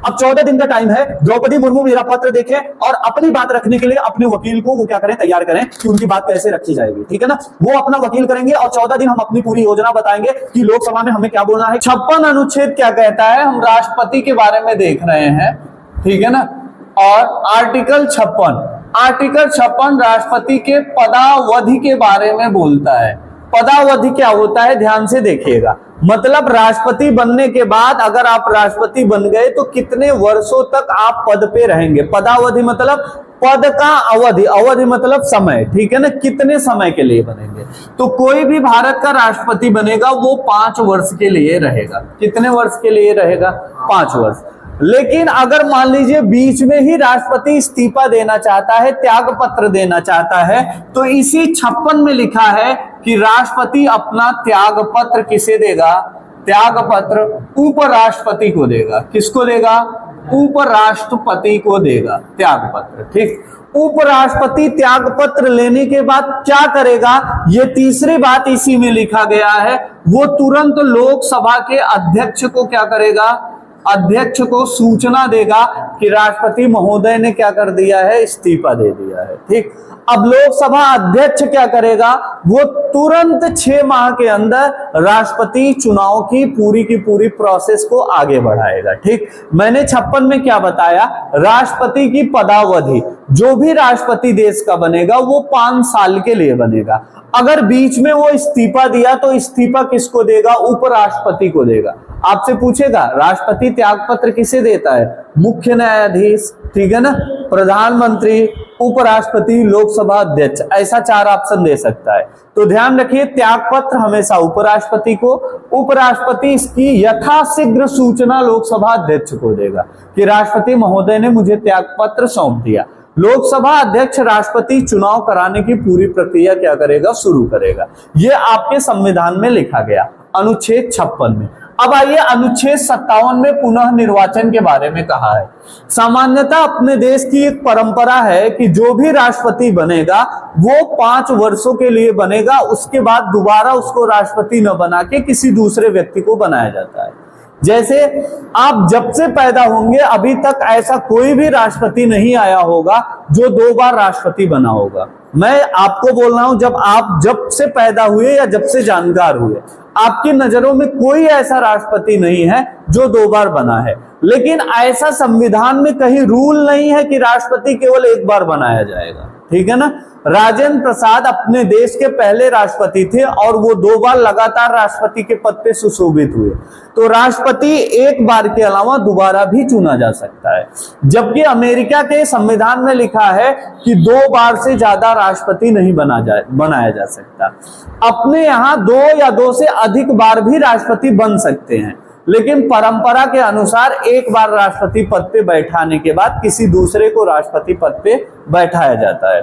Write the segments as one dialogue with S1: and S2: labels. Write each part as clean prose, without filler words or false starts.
S1: अब 14 दिन का टाइम है, द्रौपदी मुर्मू मेरा पत्र देखें और अपनी बात रखने के लिए अपने वकील को वो क्या करें, तैयार करें कि उनकी बात कैसे रखी जाएगी, ठीक है ना। वो अपना वकील करेंगे और 14 दिन हम अपनी पूरी योजना बताएंगे कि लोकसभा में हमें क्या बोलना है। 56 अनुच्छेद क्या कहता है, हम राष्ट्रपति के बारे में देख रहे हैं, ठीक है ना। और आर्टिकल 56 राष्ट्रपति के पदावधि के बारे में बोलता है। पदावधि क्या होता है, ध्यान से देखिएगा। मतलब राष्ट्रपति बनने के बाद अगर आप राष्ट्रपति बन गए तो कितने वर्षों तक आप पद पे रहेंगे। पदावधि मतलब पद का अवधि, अवधि मतलब समय, ठीक है ना, कितने समय के लिए बनेंगे। तो कोई भी भारत का राष्ट्रपति बनेगा वो 5 वर्ष के लिए रहेगा। कितने वर्ष के लिए रहेगा, 5 वर्ष। लेकिन अगर मान लीजिए बीच में ही राष्ट्रपति इस्तीफा देना चाहता है, त्याग पत्र देना चाहता है, तो इसी 56 में लिखा है कि राष्ट्रपति अपना त्याग पत्र किसे देगा, त्याग पत्र उपराष्ट्रपति को देगा। किसको देगा, उपराष्ट्रपति को देगा त्याग पत्र, ठीक। उपराष्ट्रपति त्याग पत्र लेने के बाद क्या करेगा, ये तीसरी बात इसी में लिखा गया है, वो तुरंत लोकसभा के अध्यक्ष को क्या करेगा, अध्यक्ष को सूचना देगा कि राष्ट्रपति महोदय ने क्या कर दिया है, इस्तीफा दे दिया है, ठीक। अब लोकसभा अध्यक्ष क्या करेगा, वो तुरंत 6 माह के अंदर राष्ट्रपति चुनाव की पूरी प्रोसेस को आगे बढ़ाएगा, ठीक। मैंने 56 में क्या बताया, राष्ट्रपति की पदावधि, जो भी राष्ट्रपति देश का बनेगा वो 5 साल के लिए बनेगा। अगर बीच में वो इस्तीफा दिया तो इस्तीफा किसको देगा, उपराष्ट्रपति को देगा। आपसे पूछेगा राष्ट्रपति त्याग पत्र किसे देता है, मुख्य न्यायाधीश, ठीक है ना, प्रधानमंत्री, उपराष्ट्रपति, लोकसभा अध्यक्ष, ऐसा 4 ऑप्शन दे सकता है। तो ध्यान रखिए त्याग पत्र हमेशा उपराष्ट्रपति को, उपराष्ट्रपति इसकी यथाशीघ्र सूचना लोकसभा अध्यक्ष को देगा कि राष्ट्रपति महोदय ने मुझे त्याग पत्र सौंप दिया। लोकसभा अध्यक्ष राष्ट्रपति चुनाव कराने की पूरी प्रक्रिया क्या करेगा, शुरू करेगा। यह आपके संविधान में लिखा गया अनुच्छेद 56 में। अब आइए अनुच्छेद 57 में पुनः निर्वाचन के बारे में कहा है। सामान्यतः अपने देश की एक परंपरा है कि जो भी राष्ट्रपति बनेगा वो 5 वर्षों के लिए बनेगा, उसके बाद दोबारा उसको राष्ट्रपति न बना के किसी दूसरे व्यक्ति को बनाया जाता है। जैसे आप जब से पैदा होंगे अभी तक ऐसा कोई भी राष्ट्रपति नहीं आया होगा जो 2 बार राष्ट्रपति बना होगा। मैं आपको बोल रहा हूं, जब से पैदा हुए या जब से जानकार हुए, आपकी नजरों में कोई ऐसा राष्ट्रपति नहीं है जो 2 बार बना है। लेकिन ऐसा संविधान में कहीं रूल नहीं है कि राष्ट्रपति केवल 1 बार बनाया जाएगा, ठीक है ना। राजेंद्र प्रसाद अपने देश के पहले राष्ट्रपति थे और वो 2 बार लगातार राष्ट्रपति के पद पे सुशोभित हुए। तो राष्ट्रपति 1 बार के अलावा दोबारा भी चुना जा सकता है, जबकि अमेरिका के संविधान में लिखा है कि 2 बार से ज्यादा राष्ट्रपति नहीं बनाया जा सकता। अपने यहाँ 2 या 2 से अधिक बार भी राष्ट्रपति बन सकते हैं, लेकिन परंपरा के अनुसार 1 बार राष्ट्रपति पद पे बैठाने के बाद किसी दूसरे को राष्ट्रपति पद पे बैठाया जाता है।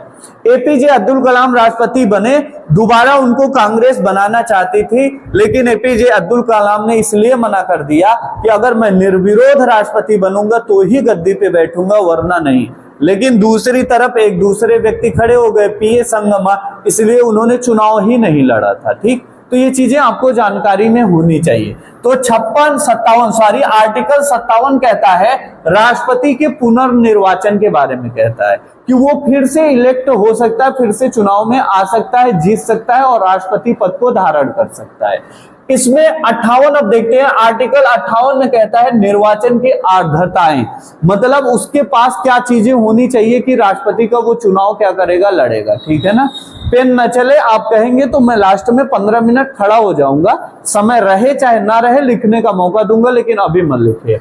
S1: एपीजे अब्दुल कलाम राष्ट्रपति बने, दोबारा उनको कांग्रेस बनाना चाहती थी, लेकिन एपीजे अब्दुल कलाम ने इसलिए मना कर दिया कि अगर मैं निर्विरोध राष्ट्रपति बनूंगा तो ही गद्दी पे बैठूंगा, वरना नहीं। लेकिन दूसरी तरफ एक दूसरे व्यक्ति खड़े हो गए, पीए संगमा, इसलिए उन्होंने चुनाव ही नहीं लड़ा था, ठीक। तो ये चीजें आपको जानकारी में होनी चाहिए। तो आर्टिकल 57 कहता है राष्ट्रपति के पुनर्निर्वाचन के बारे में कहता है कि वो फिर से इलेक्ट हो सकता है, फिर से चुनाव में आ सकता है, जीत सकता है और राष्ट्रपति पद को धारण कर सकता है। इसमें 58 अब देखते हैं, आर्टिकल 58 में कहता है निर्वाचन की अर्हताएं, मतलब उसके पास क्या चीजें होनी चाहिए कि राष्ट्रपति का वो चुनाव क्या करेगा, लड़ेगा, ठीक है ना। पेन न चले, आप कहेंगे तो मैं लास्ट में 15 मिनट खड़ा हो जाऊंगा, समय रहे चाहे ना रहे लिखने का मौका दूंगा, लेकिन अभी मत लिखिए।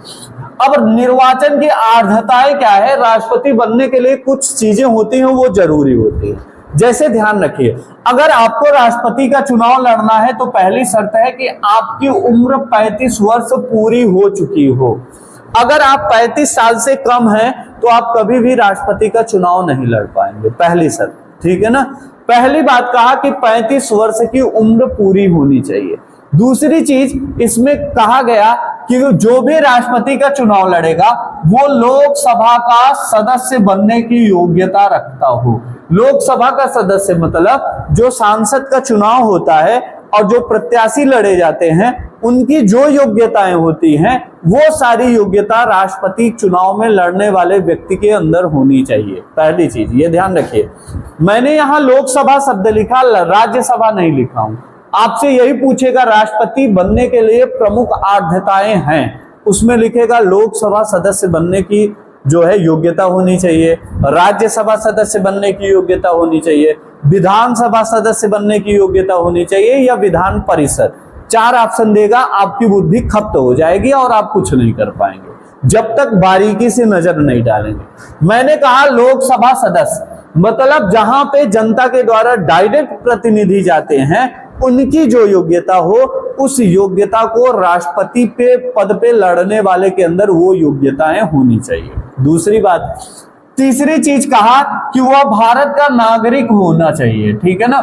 S1: अब निर्वाचन की अर्हताएं क्या है, राष्ट्रपति बनने के लिए कुछ चीजें होती हैं, वो जरूरी होती है। जैसे ध्यान रखिए, अगर आपको राष्ट्रपति का चुनाव लड़ना है तो पहली शर्त है कि आपकी उम्र 35 वर्ष पूरी हो चुकी हो। अगर आप 35 साल से कम हैं तो आप कभी भी राष्ट्रपति का चुनाव नहीं लड़ पाएंगे, पहली शर्त, ठीक है ना। पहली बात कहा कि 35 वर्ष की उम्र पूरी होनी चाहिए। दूसरी चीज इसमें कहा गया कि जो भी राष्ट्रपति का चुनाव लड़ेगा वो लोकसभा का सदस्य बनने की योग्यता रखता हो। लोकसभा का सदस्य मतलब जो सांसद का चुनाव होता है और जो प्रत्याशी लड़े जाते हैं उनकी जो योग्यताएं होती हैं वो सारी योग्यता राष्ट्रपति चुनाव में लड़ने वाले व्यक्ति के अंदर होनी चाहिए। पहली चीज ये ध्यान रखिए। मैंने यहां लोकसभा शब्द लिखा, राज्यसभा नहीं लिखा हूं। आपसे यही पूछेगा राष्ट्रपति बनने के लिए प्रमुख आर्हताएं हैं, उसमें लिखेगा लोकसभा सदस्य बनने की जो है योग्यता होनी चाहिए, राज्यसभा सदस्य बनने की योग्यता होनी चाहिए, विधानसभा सदस्य बनने की योग्यता होनी चाहिए या विधान परिषद। 4 ऑप्शन देगा, आपकी बुद्धि खप्त हो जाएगी और आप कुछ नहीं कर पाएंगे जब तक बारीकी से नजर नहीं डालेंगे। मैंने कहा लोकसभा सदस्य मतलब जहां पे जनता के द्वारा डायरेक्ट प्रतिनिधि जाते हैं, उनकी जो योग्यता हो उस योग्यता को राष्ट्रपति पे पद पे लड़ने वाले के अंदर वो योग्यताएं होनी चाहिए। दूसरी बात, तीसरी चीज कहा कि वह भारत का नागरिक होना चाहिए। ठीक है ना,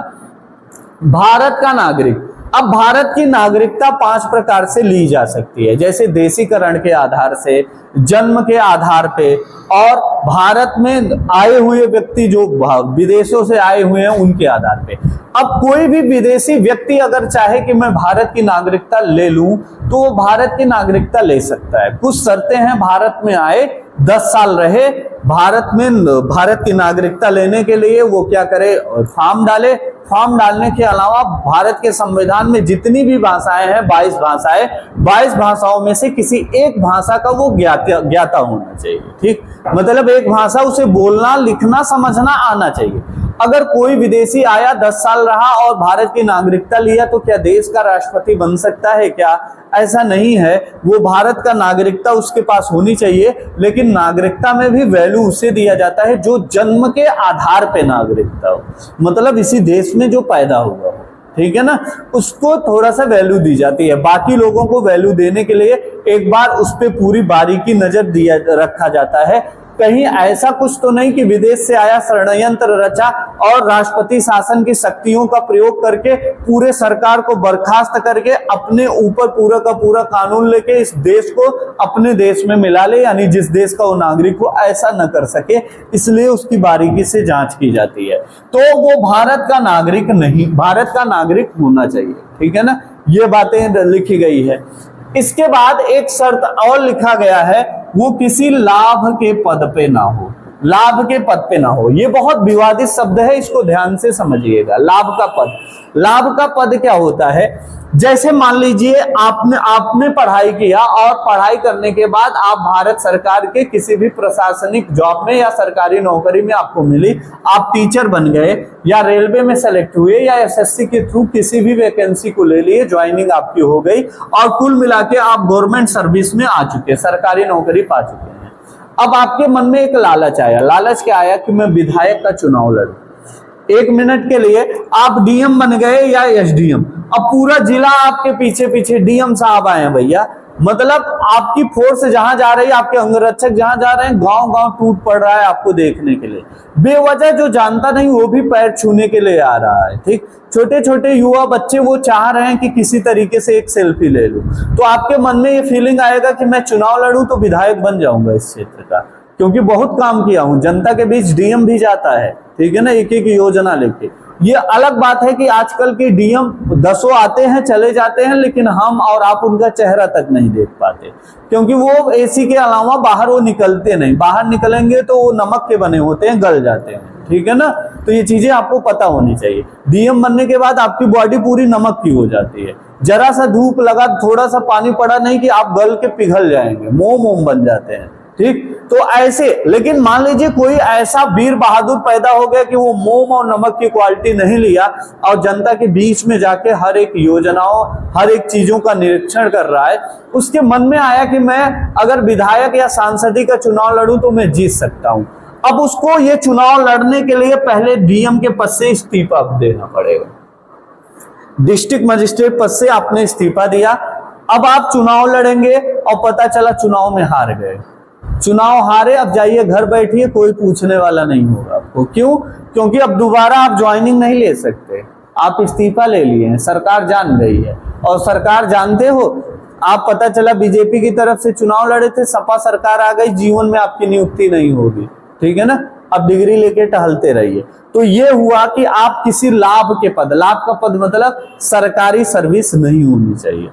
S1: भारत का नागरिक। अब भारत की नागरिकता 5 प्रकार से ली जा सकती है, जैसे देशीकरण के आधार से, जन्म के आधार पे, और भारत में आए हुए व्यक्ति जो विदेशों से आए हुए हैं उनके आधार पे। अब कोई भी विदेशी व्यक्ति अगर चाहे कि मैं भारत की नागरिकता ले लूं तो वो भारत की नागरिकता ले सकता है। कुछ शर्तें हैं, भारत में आए, 10 साल रहे, भारत में भारत की नागरिकता लेने के लिए वो क्या करे, फॉर्म डाले। फॉर्म डालने के अलावा भारत के संविधान में जितनी भी भाषाएं हैं 22 भाषाएं, 22 भाषाओं में से किसी एक भाषा का वो ज्ञाता होना चाहिए। ठीक, मतलब एक भाषा उसे बोलना, लिखना, समझना आना चाहिए। अगर कोई विदेशी आया, 10 साल रहा और भारत की नागरिकता लिया तो क्या देश का राष्ट्रपति बन सकता है क्या? ऐसा नहीं है। वो भारत का नागरिकता उसके पास होनी चाहिए, लेकिन नागरिकता में भी वैल्यू उसे दिया जाता है जो जन्म के आधार पे नागरिकता हो, मतलब इसी देश में जो पैदा हुआ हो। ठीक है ना, उसको थोड़ा सा वैल्यू दी जाती है। बाकी लोगों को वैल्यू देने के लिए एक बार उस पर पूरी बारीकी नजर रखा जाता है। कहीं ऐसा कुछ तो नहीं कि विदेश से आया, षड्यंत्र रचा और राष्ट्रपति शासन की शक्तियों का प्रयोग करके पूरे सरकार को बर्खास्त करके अपने ऊपर पूरा का पूरा कानून लेके इस देश को अपने देश में मिला ले, यानी जिस देश का वो नागरिक हो, ऐसा न कर सके। इसलिए उसकी बारीकी से जांच की जाती है। तो वो भारत का नागरिक नहीं, भारत का नागरिक होना चाहिए। ठीक है ना, ये बातें लिखी गई है। इसके बाद एक शर्त और लिखा गया है, वो किसी लाभ के पद पे ना हो। लाभ के पद पे ना हो, ये बहुत विवादित शब्द है, इसको ध्यान से समझिएगा। लाभ का पद, लाभ का पद क्या होता है? जैसे मान लीजिए आपने पढ़ाई किया और पढ़ाई करने के बाद आप भारत सरकार के किसी भी प्रशासनिक जॉब में या सरकारी नौकरी में आपको मिली, आप टीचर बन गए या रेलवे में सेलेक्ट हुए या एसएससी के थ्रू किसी भी वैकेंसी को ले लिए, ज्वाइनिंग आपकी हो गई और कुल मिला के आप गवर्नमेंट सर्विस में आ चुके, सरकारी नौकरी पा चुके हैं। अब आपके मन में एक लालच आया। लालच क्या आया कि मैं विधायक का चुनाव लड़ूं। 1 मिनट के लिए आप डीएम बन गए या एसडीएम, अब पूरा जिला आपके पीछे पीछे डीएम साहब आए हैं भैया, मतलब आपकी फोर्स जहां जा रही है, आपके अंगरक्षक जहां जा रहे हैं, गांव गांव टूट पड़ रहा है आपको देखने के लिए। बेवजह जो जानता नहीं वो भी पैर छूने के लिए आ रहा है। ठीक, छोटे छोटे युवा बच्चे वो चाह रहे हैं कि किसी तरीके से एक सेल्फी ले लूं, तो आपके मन में ये फीलिंग आएगा कि मैं चुनाव लड़ूं तो विधायक बन जाऊंगा इस क्षेत्र का, क्योंकि बहुत काम किया हूं, जनता के बीच डीएम भी जाता है। ठीक है ना, एक एक योजना लेके। ये अलग बात है कि आजकल के डीएम 10 आते हैं चले जाते हैं, लेकिन हम और आप उनका चेहरा तक नहीं देख पाते, क्योंकि वो एसी के अलावा बाहर वो निकलते नहीं। बाहर निकलेंगे तो वो नमक के बने होते हैं, गल जाते हैं। ठीक है ना, तो ये चीजें आपको पता होनी चाहिए। डीएम बनने के बाद आपकी बॉडी पूरी नमक की हो जाती है, जरा सा धूप लगा, थोड़ा सा पानी पड़ा नहीं कि आप गल के पिघल जाएंगे, मोम बन जाते हैं। ठीक, तो ऐसे, लेकिन मान लीजिए कोई ऐसा वीर बहादुर पैदा हो गया कि वो मोम और नमक की क्वालिटी नहीं लिया और जनता के बीच में जाके हर एक योजनाओं, हर एक चीजों का निरीक्षण कर रहा है। उसके मन में आया कि मैं अगर विधायक या सांसदी का चुनाव लड़ूं तो मैं जीत सकता हूं। अब उसको ये चुनाव लड़ने के लिए पहले डीएम के पद से इस्तीफा देना पड़ेगा। डिस्ट्रिक्ट मजिस्ट्रेट पद से आपने इस्तीफा दिया, अब आप चुनाव लड़ेंगे और पता चला चुनाव में हार गए। चुनाव हारे, अब जाइए घर बैठिए, कोई पूछने वाला नहीं होगा आपको। क्यों? क्योंकि अब दोबारा आप ज्वाइनिंग नहीं ले सकते, आप इस्तीफा ले लिए हैं, सरकार जान गई है। और सरकार जानते हो, आप पता चला बीजेपी की तरफ से चुनाव लड़े थे, सपा सरकार आ गई, जीवन में आपकी नियुक्ति नहीं होगी। ठीक है ना, अब डिग्री लेके टहलते रहिए। तो ये हुआ कि आप किसी लाभ के पद, लाभ का पद मतलब सरकारी सर्विस नहीं होनी चाहिए।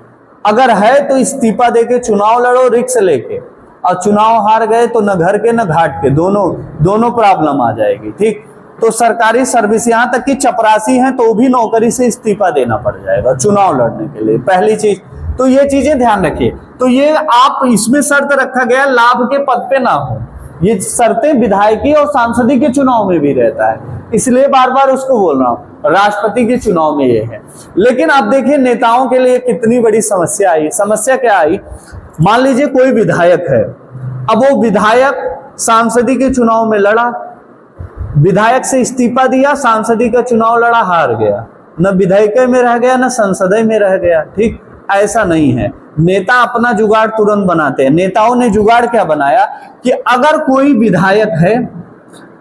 S1: अगर है तो इस्तीफा देके चुनाव लड़ो रिस्क लेके, और चुनाव हार गए तो न घर के न घाट के, दोनों प्रॉब्लम आ जाएगी। ठीक, तो सरकारी सर्विस, यहां तक कि चपरासी हैं तो भी नौकरी से इस्तीफा देना पड़ जाएगा चुनाव लड़ने के लिए, पहली चीज। तो ये चीजें ध्यान रखिए। तो ये आप इसमें शर्त रखा गया लाभ के पद पे ना हो, ये शर्तें विधायकी और सांसदीय के चुनाव में भी रहता है, इसलिए बार बार उसको बोल रहा हूं। राष्ट्रपति के चुनाव में ये है। लेकिन आप देखिए नेताओं के लिए कितनी बड़ी समस्या आई। समस्या क्या आई, मान लीजिए कोई विधायक है, अब वो विधायक सांसदीय के चुनाव में लड़ा, विधायक से इस्तीफा दिया, सांसदीय का चुनाव लड़ा, हार गया, न विधायक में रह गया न संसदीय में रह गया। ठीक, ऐसा नहीं है। नेता अपना जुगाड़ तुरंत बनाते हैं। नेताओं ने जुगाड़ क्या बनाया कि अगर कोई विधायक है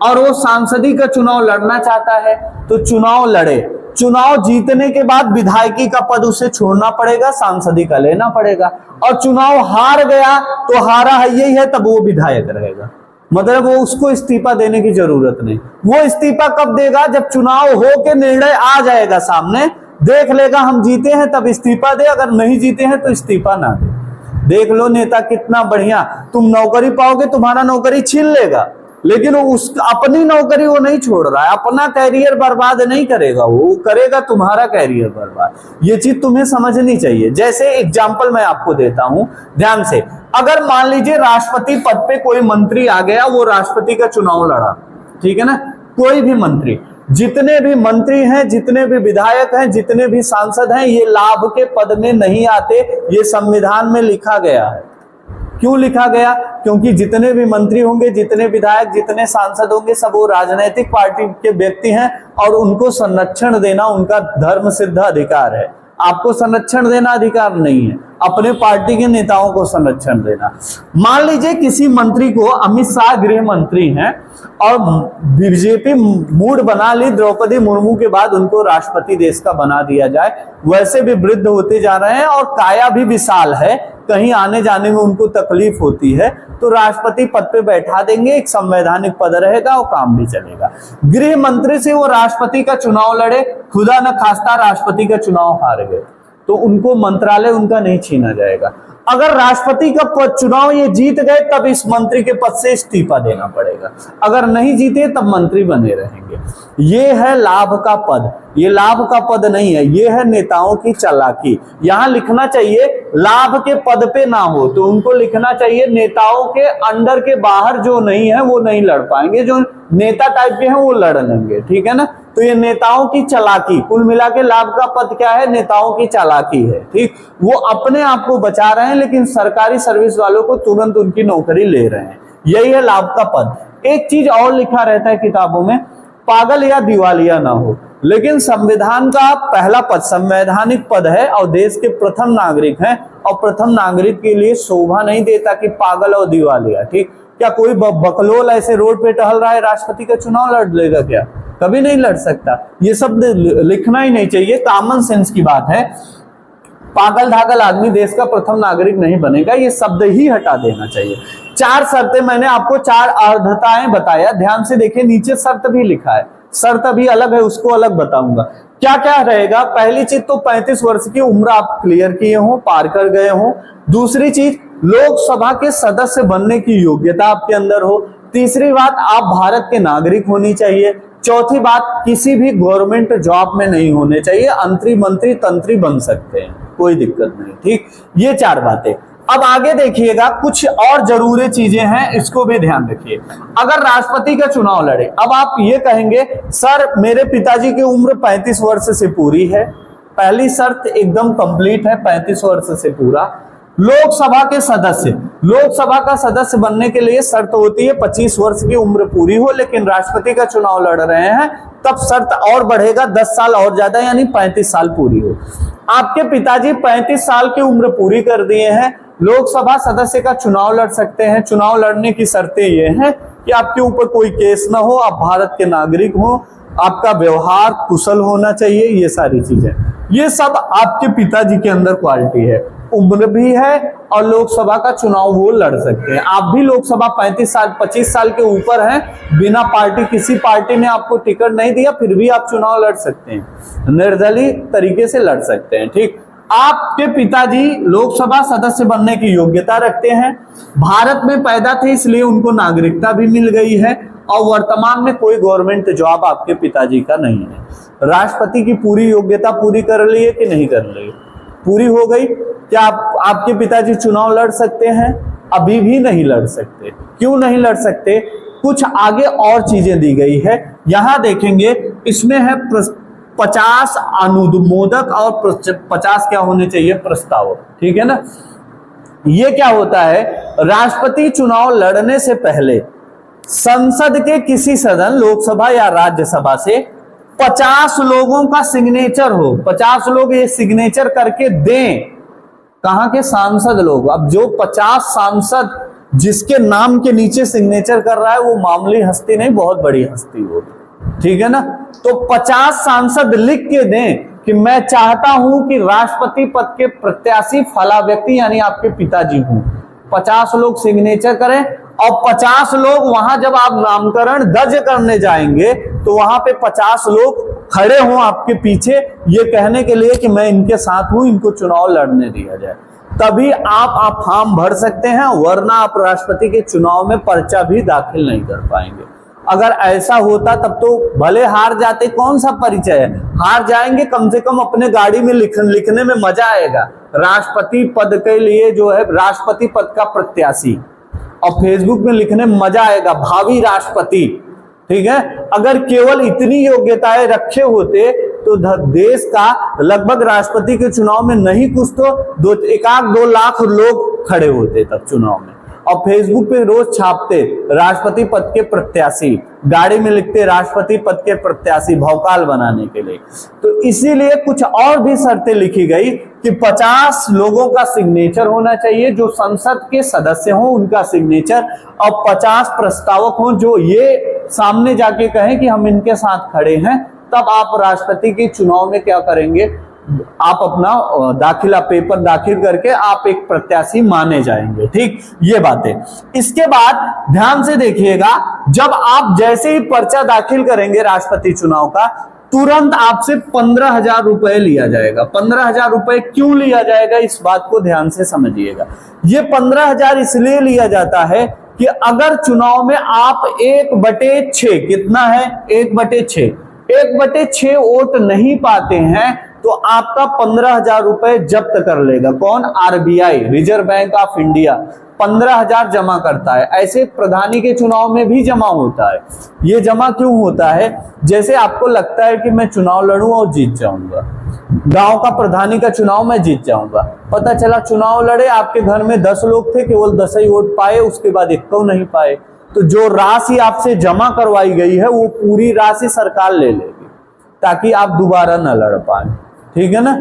S1: और वो सांसदीय का चुनाव लड़ना चाहता है तो चुनाव लड़े, चुनाव जीतने के बाद विधायकी का पद उसे छोड़ना पड़ेगा, सांसदीय का लेना पड़ेगा, और चुनाव हार गया तो हारा है यही है, तब वो विधायक रहेगा। मतलब वो उसको इस्तीफा देने की जरूरत नहीं। वो इस्तीफा कब देगा, जब चुनाव हो के निर्णय आ जाएगा सामने, देख लेगा हम जीते हैं तब इस्तीफा दे, अगर नहीं जीते हैं तो इस्तीफा ना दे। देख लो नेता कितना बढ़िया, तुम नौकरी पाओगे, तुम्हारा नौकरी छीन लेगा, लेकिन उस अपनी नौकरी वो नहीं छोड़ रहा है, अपना कैरियर बर्बाद नहीं करेगा, वो करेगा तुम्हारा कैरियर बर्बाद। ये चीज तुम्हें समझनी चाहिए। जैसे एग्जांपल मैं आपको देता हूं ध्यान से, अगर मान लीजिए राष्ट्रपति पद पे कोई मंत्री आ गया, वो राष्ट्रपति का चुनाव लड़ा, ठीक है ना, कोई भी मंत्री, जितने भी मंत्री हैं, जितने भी विधायक हैं, जितने भी सांसद हैं, ये लाभ के पद में नहीं आते, ये संविधान में लिखा गया है। क्यों लिखा गया, क्योंकि जितने भी मंत्री होंगे, जितने विधायक, जितने सांसद होंगे, सब वो राजनीतिक पार्टी के व्यक्ति हैं और उनको संरक्षण देना उनका धर्म सिद्ध अधिकार है। आपको संरक्षण देना अधिकार नहीं है, अपने पार्टी के नेताओं को संरक्षण देना। मान लीजिए किसी मंत्री को, अमित शाह गृह मंत्री हैं और बीजेपी मूड बना ली, द्रौपदी मुर्मू के बाद उनको राष्ट्रपति देश का बना दिया जाए, वैसे भी वृद्ध होते जा रहे हैं और काया भी विशाल है, कहीं आने जाने में उनको तकलीफ होती है, तो राष्ट्रपति पद पे बैठा देंगे, एक संवैधानिक पद रहेगा और काम भी चलेगा। गृह मंत्री से वो राष्ट्रपति का चुनाव लड़े, खुदा न खास्ता राष्ट्रपति का चुनाव हार गए, तो उनको मंत्रालय उनका नहीं छीना जाएगा। अगर राष्ट्रपति का पद चुनाव ये जीत गए तब इस मंत्री के पद से इस्तीफा देना पड़ेगा, अगर नहीं जीते तब मंत्री बने रहेंगे। ये है लाभ का पद, ये लाभ का पद नहीं है, ये है नेताओं की चालाकी। यहां लिखना चाहिए लाभ के पद पे ना हो, तो उनको लिखना चाहिए नेताओं के अंडर के बाहर जो नहीं है वो नहीं लड़ पाएंगे, जो नेता टाइप के हैं वो लड़ लेंगे, ठीक है ना। तो ये नेताओं की चालाकी, कुल मिला के लाभ का पद क्या है, नेताओं की चालाकी है। ठीक, वो अपने आप को बचा रहे हैं लेकिन सरकारी सर्विस वालों को तुरंत उनकी नौकरी ले रहे हैं, यही है लाभ का पद। एक चीज और लिखा रहता है किताबों में, पागल या दिवालिया ना हो, लेकिन संविधान का पहला पद संवैधानिक पद है और देश के प्रथम नागरिक हैं, और प्रथम नागरिक के लिए शोभा नहीं देता कि पागल और दिवालिया। ठीक, क्या कोई बकलोल ऐसे रोड पे टहल रहा है राष्ट्रपति का चुनाव लड़ लेगा क्या, कभी नहीं लड़ सकता। ये शब्द लिखना ही नहीं चाहिए, कॉमन सेंस की बात है। पागल धागल आदमी देश का प्रथम नागरिक नहीं बनेगा, ये शब्द ही हटा देना चाहिए। 4 शर्तें मैंने आपको, 4 अर्हताएं बताया, ध्यान से देखिए, नीचे शर्त भी लिखा है, शर्त अभी अलग है, उसको अलग बताऊंगा क्या क्या रहेगा। पहली चीज तो 35 वर्ष की उम्र आप क्लियर किए हो, पार कर गए हो। दूसरी चीज, लोकसभा के सदस्य बनने की योग्यता आपके अंदर हो। तीसरी बात, आप भारत के नागरिक होनी चाहिए। चौथी बात, किसी भी गवर्नमेंट जॉब में नहीं होने चाहिए, अंतरी मंत्री तंत्री बन सकते हैं, कोई दिक्कत नहीं। ठीक, ये 4 बातें। अब आगे देखिएगा, कुछ और जरूरी चीजें हैं, इसको भी ध्यान रखिए। अगर राष्ट्रपति का चुनाव लड़े, अब आप ये कहेंगे सर मेरे पिताजी की उम्र 35 वर्ष से पूरी है, पहली शर्त एकदम कंप्लीट है, 35 वर्ष से पूरा। लोकसभा के सदस्य, लोकसभा का सदस्य बनने के लिए शर्त होती है 25 वर्ष की उम्र पूरी हो, लेकिन राष्ट्रपति का चुनाव लड़ रहे हैं तब शर्त और बढ़ेगा, 10 साल और ज्यादा, यानी 35 साल पूरी हो। आपके पिताजी 35 साल की उम्र पूरी कर दिए हैं, लोकसभा सदस्य का चुनाव लड़ सकते हैं। चुनाव लड़ने की शर्तें ये हैं कि आपके ऊपर कोई केस ना हो, आप भारत के नागरिक हो, आपका व्यवहार कुशल होना चाहिए, ये सारी चीजें, ये सब आपके पिताजी के अंदर क्वालिटी है। उम्र भी है और लोकसभा का चुनाव वो लड़ सकते हैं। आप भी लोकसभा 35 साल 25 साल के ऊपर हैं, बिना पार्टी, किसी पार्टी ने आपको टिकट नहीं दिया, फिर भी आप चुनाव लड़ सकते हैं, निर्दलीय तरीके से लड़ सकते हैं। ठीक, आपके पिताजी लोकसभा सदस्य बनने की योग्यता रखते हैं, भारत में पैदा थे इसलिए उनको नागरिकता भी मिल गई है, और वर्तमान में कोई गवर्नमेंट जॉब आपके पिताजी का नहीं है। राष्ट्रपति की पूरी योग्यता पूरी कर ली है कि नहीं कर ली? पूरी हो गई। क्या आपके पिताजी चुनाव लड़ सकते हैं? अभी भी नहीं लड़ सकते। क्यों नहीं लड़ सकते? कुछ आगे और चीजें दी गई है, यहां देखेंगे। इसमें है 50 अनुमोदक और 50 क्या होने चाहिए? प्रस्तावक। ठीक है ना। ये क्या होता है? राष्ट्रपति चुनाव लड़ने से पहले संसद के किसी सदन, लोकसभा या राज्यसभा से 50 लोगों का सिग्नेचर हो, 50 लोग ये सिग्नेचर करके दें। कहां के? सांसद लोग। अब जो 50 सांसद जिसके नाम के नीचे सिग्नेचर कर रहा है वो मामूली हस्ती नहीं, बहुत बड़ी हस्ती होगी। ठीक है ना। तो 50 सांसद लिख के दें कि मैं चाहता हूं कि राष्ट्रपति पद के प्रत्याशी फला व्यक्ति यानी आपके पिताजी हूं। 50 लोग सिग्नेचर करें और 50 लोग वहां जब आप नामकरण दर्ज करने जाएंगे तो वहां पे 50 लोग खड़े हों आपके पीछे, ये कहने के लिए कि मैं इनके साथ हूं, इनको चुनाव लड़ने दिया जाए। तभी आप फॉर्म भर सकते हैं, वरना आप राष्ट्रपति के चुनाव में पर्चा भी दाखिल नहीं कर पाएंगे। अगर ऐसा होता तब तो भले हार जाते, कौन सा परिचय है? हार जाएंगे, कम से कम अपने गाड़ी में लिखने में मजा आएगा। राष्ट्रपति पद के लिए जो है राष्ट्रपति पद का प्रत्याशी, और फेसबुक में लिखने में मजा आएगा भावी राष्ट्रपति। ठीक है। अगर केवल इतनी योग्यताएं रखे होते तो देश का लगभग राष्ट्रपति के चुनाव में नहीं कुछ तो 1-2 लाख लोग खड़े होते तब चुनाव में, और फेसबुक पे रोज छापते राष्ट्रपति पद के प्रत्याशी, गाड़ी में लिखते राष्ट्रपति पद के प्रत्याशी, भौकाल बनाने के लिए। तो इसीलिए कुछ और भी शर्तें लिखी गई कि 50 लोगों का सिग्नेचर होना चाहिए, जो संसद के सदस्य हों उनका सिग्नेचर, और 50 प्रस्तावक हों जो ये सामने जाके कहें कि हम इनके साथ खड़े हैं। तब आप राष्ट्रपति के चुनाव में क्या करेंगे? आप अपना दाखिला पेपर दाखिल करके आप एक प्रत्याशी माने जाएंगे। ठीक, ये बातें। इसके बाद ध्यान से देखिएगा, जब आप जैसे ही पर्चा दाखिल करेंगे राष्ट्रपति चुनाव का, तुरंत आपसे 15,000 रुपए लिया जाएगा। 15,000 रुपए क्यों लिया जाएगा, इस बात को ध्यान से समझिएगा। ये 15,000 इसलिए लिया जाता है कि अगर चुनाव में आप 1/6, कितना है? 1/6, 1/6 वोट नहीं पाते हैं तो आपका 15,000 रुपए जब्त कर लेगा। कौन? RBI, reserve bank of India 15,000 जमा करता है। ऐसे प्रधानी के चुनाव में भी जमा होता है। ये जमा क्यों होता है? जैसे आपको लगता है कि मैं चुनाव लड़ूं और जीत जाऊंगा, गांव का प्रधानी का चुनाव मैं जीत जाऊंगा, पता चला चुनाव लड़े, आपके घर में 10 लोग थे, केवल 10 ही वोट पाए, उसके बाद 1 को नहीं पाए, तो जो राशि आपसे जमा करवाई गई है वो पूरी राशि सरकार ले लेगी ताकि आप दोबारा न लड़ पाए। ठीक है ना।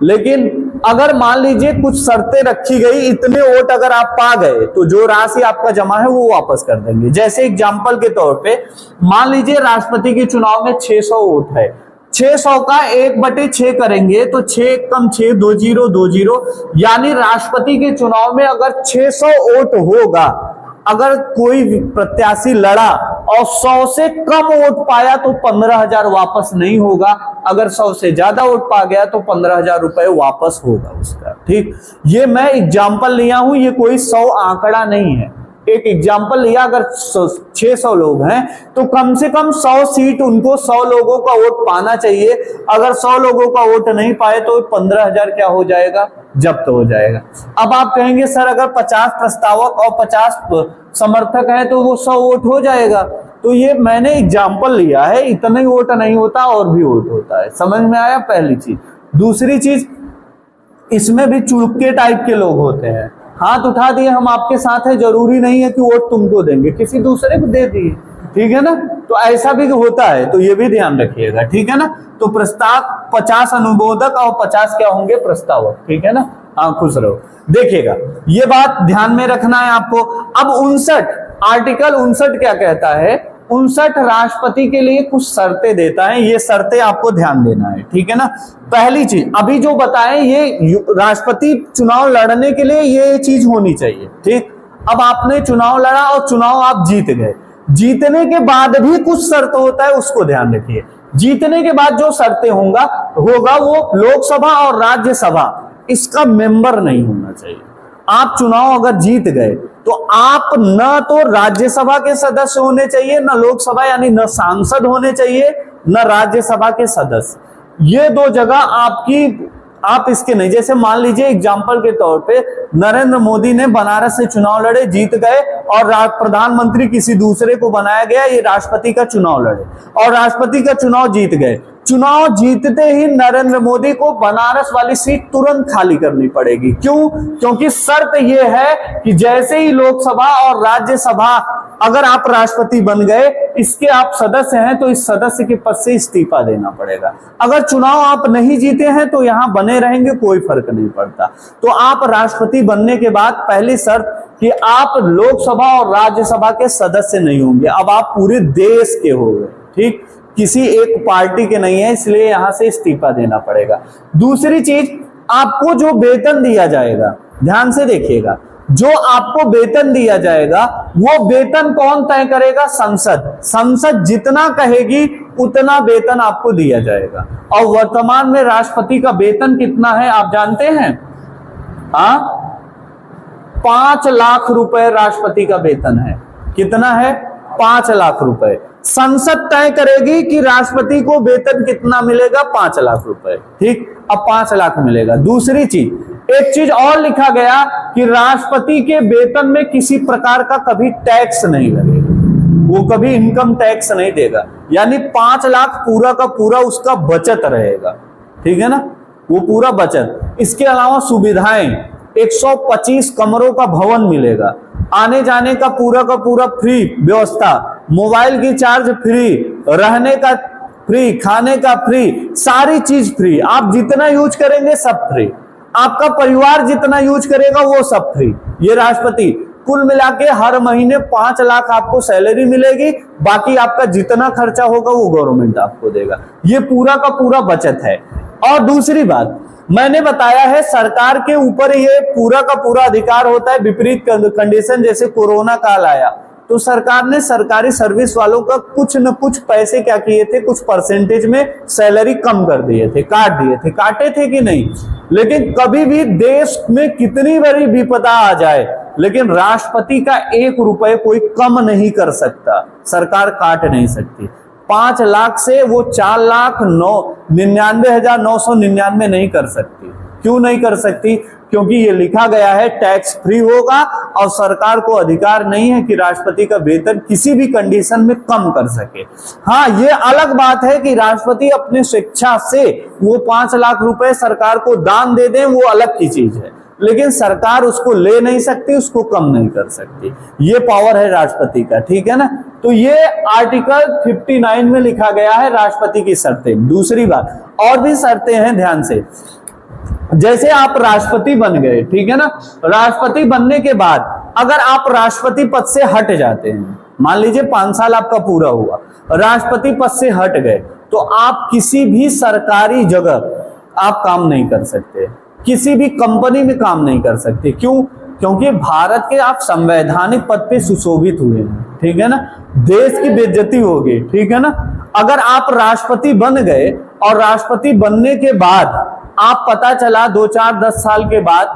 S1: लेकिन अगर मान लीजिए कुछ शर्तें रखी गई, इतने वोट अगर आप पा गए तो जो राशि आपका जमा है वो वापस कर देंगे। जैसे एग्जांपल के तौर पे मान लीजिए राष्ट्रपति के चुनाव में 600 वोट है, 600 का 1/6 करेंगे तो 6 कम 6 20 यानी राष्ट्रपति के चुनाव में अगर 600 वोट होगा, अगर कोई प्रत्याशी लड़ा और 100 से कम वोट पाया तो 15,000 वापस नहीं होगा, अगर 100 से ज्यादा वोट पा गया तो 15,000 रुपए वापस होगा उसका। ठीक, ये मैं एग्जाम्पल लिया हूं, ये कोई 100 आंकड़ा नहीं है, एक एग्जाम्पल लिया। अगर 600 लोग हैं तो कम से कम 100 सीट उनको 100 लोगों का वोट पाना चाहिए। अगर 100 लोगों का वोट नहीं पाए तो 15,000 क्या हो जाएगा? जब्त हो जाएगा। अब आप कहेंगे सर अगर 50 प्रस्तावक और 50 समर्थक हैं तो वो 100 वोट हो जाएगा। तो ये मैंने एग्जाम्पल लिया है, इतना ही वोट नहीं होता और भी वोट होता है। समझ में आया? पहली चीज। दूसरी चीज, इसमें भी चुड़के टाइप के लोग होते हैं, हाथ उठा दिए हम आपके साथ है, जरूरी नहीं है कि वोट तुमको देंगे, किसी दूसरे को दे दिए। ठीक है ना। तो ऐसा भी होता है, तो ये भी ध्यान रखिएगा। ठीक है ना। तो प्रस्ताव 50 अनुमोदक और 50 क्या होंगे? प्रस्तावक। ठीक है ना। हाँ, खुश रहो। देखिएगा, ये बात ध्यान में रखना है आपको। अब 59 आर्टिकल 59 क्या कहता है? 59 राष्ट्रपति के लिए कुछ शर्तें देता है, ये शर्तें आपको ध्यान देना है। ठीक है ना। पहली चीज अभी जो बताएं, ये राष्ट्रपति चुनाव लड़ने के लिए ये चीज होनी चाहिए। ठीक, अब आपने चुनाव लड़ा और चुनाव आप जीत गए, जीतने के बाद भी कुछ शर्त होता है, उसको ध्यान रखिए। जीतने के बाद जो शर्तें होगा वो लोकसभा और राज्यसभा इसका मेंबर नहीं होना चाहिए। आप चुनाव अगर जीत गए तो आप न तो राज्यसभा के सदस्य होने चाहिए, न लोकसभा यानी न सांसद होने चाहिए, न राज्यसभा के सदस्य। ये दो जगह आप इसके नहीं। जैसे मान लीजिए एग्जाम्पल के तौर पे नरेंद्र मोदी ने बनारस से चुनाव लड़े, जीत गए, और प्रधानमंत्री किसी दूसरे को बनाया गया, ये राष्ट्रपति का चुनाव लड़े और राष्ट्रपति का चुनाव जीत गए। चुनाव जीतते ही नरेंद्र मोदी को बनारस वाली सीट तुरंत खाली करनी पड़ेगी। क्यों? क्योंकि शर्त यह है कि जैसे ही लोकसभा और राज्यसभा, अगर आप राष्ट्रपति बन गए, इसके आप सदस्य हैं, तो इस सदस्य के पद से इस्तीफा देना पड़ेगा। अगर चुनाव आप नहीं जीते हैं तो यहां बने रहेंगे, कोई फर्क नहीं पड़ता। तो आप राष्ट्रपति बनने के बाद पहली शर्त कि आप लोकसभा और राज्यसभा के सदस्य नहीं होंगे, अब आप पूरे देश के हो गए, ठीक, किसी एक पार्टी के नहीं है, इसलिए यहां से इस्तीफा देना पड़ेगा। दूसरी चीज, आपको जो वेतन दिया जाएगा, ध्यान से देखिएगा, जो आपको वेतन दिया जाएगा वो वेतन कौन तय करेगा? संसद। संसद जितना कहेगी उतना वेतन आपको दिया जाएगा। और वर्तमान में राष्ट्रपति का वेतन कितना है आप जानते हैं? 5 लाख रुपए राष्ट्रपति का वेतन है। कितना है? 5 लाख रुपए। संसद तय करेगी कि राष्ट्रपति को वेतन कितना मिलेगा, 5 लाख रुपए, ठीक। अब 5 लाख मिलेगा। दूसरी चीज, एक चीज और लिखा गया कि राष्ट्रपति के वेतन में किसी प्रकार का कभी टैक्स नहीं लगेगा, वो कभी इनकम टैक्स नहीं देगा, यानी 5 लाख पूरा का पूरा उसका बचत रहेगा, ठीक है ना, वो पूरा बचत। इसके अलावा सुविधाएं, 125 कमरों का भवन मिलेगा, आने जाने का पूरा फ्री व्यवस्था, मोबाइल की चार्ज फ्री, रहने का फ्री, खाने का फ्री, सारी चीज फ्री। आप जितना यूज करेंगे सब फ्री, आपका परिवार जितना यूज करेगा वो सब फ्री। ये राष्ट्रपति, कुल मिला के हर महीने 5 लाख आपको सैलरी मिलेगी, बाकी आपका जितना खर्चा होगा वो गवर्नमेंट आपको देगा। ये पूरा का पूरा बचत है। और दूसरी बात, मैंने बताया है सरकार के ऊपर ये पूरा का पूरा अधिकार होता है। विपरीत कंडीशन जैसे कोरोना काल आया तो सरकार ने सरकारी सर्विस वालों का कुछ न कुछ पैसे क्या किए थे, कुछ परसेंटेज में सैलरी कम कर दिए थे, काट दिए थे। काटे थे कि नहीं? लेकिन कभी भी देश में कितनी बड़ी विपदा आ जाए, लेकिन राष्ट्रपति का 1 रुपए कोई कम नहीं कर सकता, सरकार काट नहीं सकती। 5 लाख से वो 4,99,999 नहीं कर सकती। क्यों नहीं कर सकती? क्योंकि ये लिखा गया है टैक्स फ्री होगा और सरकार को अधिकार नहीं है कि राष्ट्रपति का वेतन किसी भी कंडीशन में कम कर सके। हाँ, ये अलग बात है कि राष्ट्रपति अपने स्वेच्छा से वो 5 लाख रुपए सरकार को दान दे दें, वो अलग की चीज है, लेकिन सरकार उसको ले नहीं सकती, उसको कम नहीं कर सकती। ये पावर है राष्ट्रपति का, ठीक है ना। तो ये आर्टिकल 59 में लिखा गया है राष्ट्रपति की शर्तें। दूसरी बात, और भी शर्तें हैं, ध्यान से। जैसे आप राष्ट्रपति बन गए, ठीक है ना, राष्ट्रपति बनने के बाद अगर आप राष्ट्रपति पद से हट जाते हैं, मान लीजिए 5 साल आपका पूरा हुआ, राष्ट्रपति पद से हट गए, तो आप किसी भी सरकारी जगह आप काम नहीं कर सकते, किसी भी कंपनी में काम नहीं कर सकते। क्यों? क्योंकि भारत के आप संवैधानिक पद पे सुशोभित हुए हैं, ठीक है ना, देश की बेइज्जती होगी, ठीक है ना। अगर आप राष्ट्रपति बन गए और राष्ट्रपति बनने के बाद आप पता चला 2, 4, 10 साल के बाद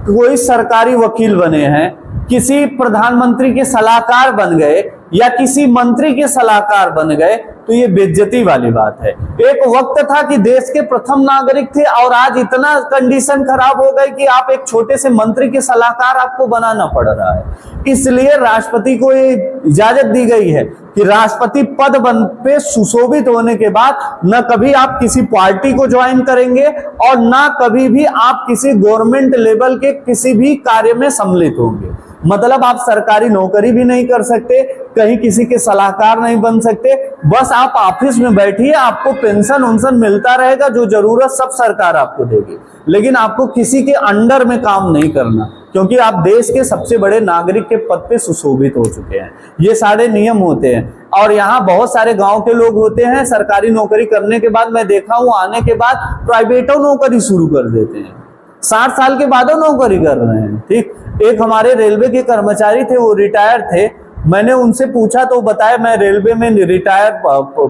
S1: कोई सरकारी वकील बने हैं, किसी प्रधानमंत्री के सलाहकार बन गए या किसी मंत्री के सलाहकार बन गए, तो ये बेइज्जती वाली बात है। एक वक्त था कि देश के प्रथम नागरिक थे और आज इतना कंडीशन खराब हो गई कि आप एक छोटे से मंत्री के सलाहकार आपको बनाना पड़ रहा है। इसलिए राष्ट्रपति को ये इजाजत दी गई है कि राष्ट्रपति पद पे सुशोभित होने के बाद न कभी आप किसी पार्टी को ज्वाइन करेंगे और न कभी भी आप किसी गवर्नमेंट लेवल के किसी भी कार्य में सम्मिलित होंगे। मतलब आप सरकारी नौकरी भी नहीं कर सकते, कहीं किसी के सलाहकार नहीं बन सकते, बस आप ऑफिस में बैठिए, आपको पेंशन उनसन मिलता रहेगा, जो जरूरत सब सरकार आपको देगी, लेकिन आपको किसी के अंडर में काम नहीं करना, क्योंकि आप देश के सबसे बड़े नागरिक के पद पे सुशोभित हो चुके हैं। ये सारे नियम होते हैं। और यहाँ बहुत सारे गांव के लोग होते हैं, सरकारी नौकरी करने के बाद मैं देखा हूँ आने के बाद प्राइवेटो नौकरी शुरू कर देते हैं, 60 साल के बाद नौकरी कर रहे हैं, ठीक। एक हमारे रेलवे के कर्मचारी थे, वो रिटायर थे, मैंने उनसे पूछा तो बताया मैं रेलवे में रिटायर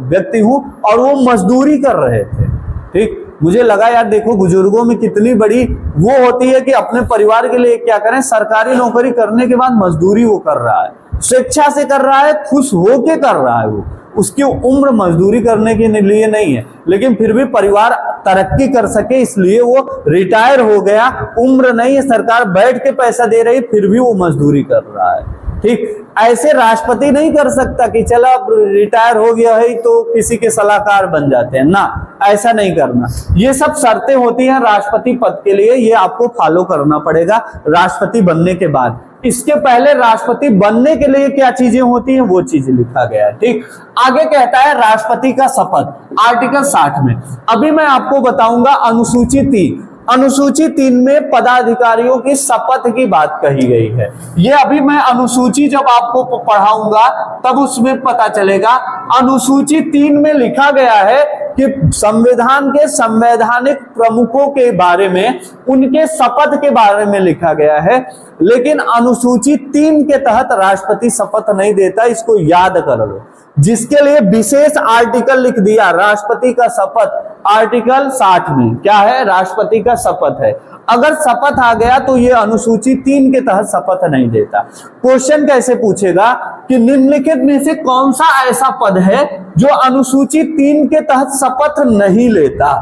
S1: व्यक्ति हूं और वो मजदूरी कर रहे थे, ठीक। मुझे लगा यार देखो बुजुर्गों में कितनी बड़ी वो होती है कि अपने परिवार के लिए क्या करें, सरकारी नौकरी करने के बाद मजदूरी वो कर रहा है, स्वेच्छा से कर रहा है, खुश होके कर रहा है, वो उसकी उम्र मजदूरी करने के लिए नहीं है, लेकिन फिर भी परिवार तरक्की कर सके इसलिए वो रिटायर हो गया, उम्र नहीं है, सरकार बैठ के पैसा दे रही, फिर भी वो मजदूरी कर रहा है। ठीक ऐसे राष्ट्रपति नहीं कर सकता कि चला अब रिटायर हो गया है तो किसी के सलाहकार बन जाते हैं ना, ऐसा नहीं करना। ये सब शर्तें होती हैं राष्ट्रपति पद के लिए, ये आपको फॉलो करना पड़ेगा राष्ट्रपति बनने के बाद। इसके पहले राष्ट्रपति बनने के लिए क्या चीजें होती हैं वो चीज लिखा गया है। ठीक, आगे कहता है राष्ट्रपति का शपथ, आर्टिकल 60 में। अभी मैं आपको बताऊंगा अनुसूची 3, अनुसूची 3 में पदाधिकारियों की शपथ की बात कही गई है। ये अभी मैं अनुसूची जब आपको पढ़ाऊंगा तब उसमें पता चलेगा। अनुसूची 3 में लिखा गया है कि संविधान के संवैधानिक प्रमुखों के बारे में, उनके शपथ के बारे में लिखा गया है, लेकिन अनुसूची 3 के तहत राष्ट्रपति शपथ नहीं देता, इसको याद कर लो। जिसके लिए विशेष आर्टिकल लिख दिया राष्ट्रपति का शपथ, आर्टिकल 60 में क्या है, राष्ट्रपति का शपथ है। अगर शपथ आ गया तो ये अनुसूची 3 के तहत शपथ नहीं देता। क्वेश्चन कैसे पूछेगा कि निम्नलिखित में से कौन सा ऐसा पद है जो अनुसूची 3 के तहत शपथ नहीं लेता।